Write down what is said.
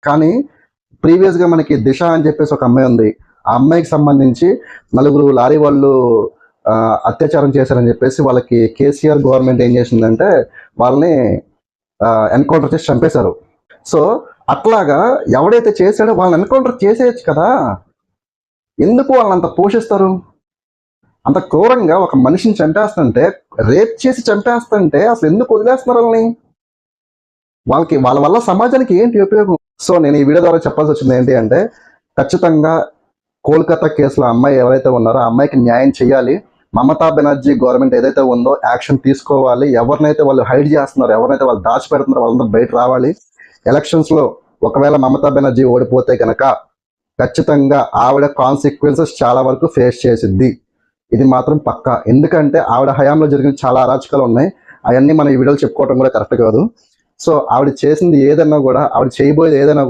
కానీ ప్రీవియస్గా మనకి దిశ అని చెప్పేసి ఒక అమ్మాయి ఉంది. ఆ అమ్మాయికి సంబంధించి నలుగురు లారీ వాళ్ళు అత్యాచారం చేశారని చెప్పేసి వాళ్ళకి కేసీఆర్ గవర్నమెంట్ ఏం చేసిందంటే వాళ్ళని ఎన్కౌంటర్ చేసి చంపేశారు. సో అట్లాగా ఎవడైతే చేశాడో వాళ్ళని ఎన్కౌంటర్ చేసేయచ్చు కదా, ఎందుకు వాళ్ళని అంత పోషిస్తారు? అంత క్రూరంగా ఒక మనిషిని చంపేస్తుంటే, రేప్ చేసి చంపేస్తుంటే అసలు ఎందుకు వదిలేస్తున్నారు వాళ్ళని? వాళ్ళ వల్ల సమాజానికి ఏంటి ఉపయోగం? సో నేను ఈ వీడియో ద్వారా చెప్పాల్సి వచ్చింది ఏంటి అంటే, ఖచ్చితంగా కోల్కతా కేసులో అమ్మాయి ఎవరైతే ఉన్నారో ఆ అమ్మాయికి న్యాయం చేయాలి. మమతా బెనర్జీ గవర్నమెంట్ ఏదైతే ఉందో యాక్షన్ తీసుకోవాలి. ఎవరినైతే వాళ్ళు హైడ్ చేస్తున్నారో, ఎవరినైతే వాళ్ళు దాచిపెడుతున్నారో వాళ్ళందరూ బయట రావాలి. ఎలక్షన్స్లో ఒకవేళ మమతా బెనర్జీ ఓడిపోతే కనుక ఖచ్చితంగా ఆవిడ కాన్సిక్వెన్సెస్ చాలా వరకు ఫేస్ చేసిద్ది. ఇది మాత్రం పక్కా. ఎందుకంటే ఆవిడ హయాంలో జరిగిన చాలా అరాచకాలు ఉన్నాయి. అవన్నీ మనం ఈ వీడియోలో చెప్పుకోవడం కూడా కరెక్ట్ కాదు. సో ఆవిడ చేసింది ఏదన్నా కూడా, ఆవిడ చేయబోయేది ఏదైనా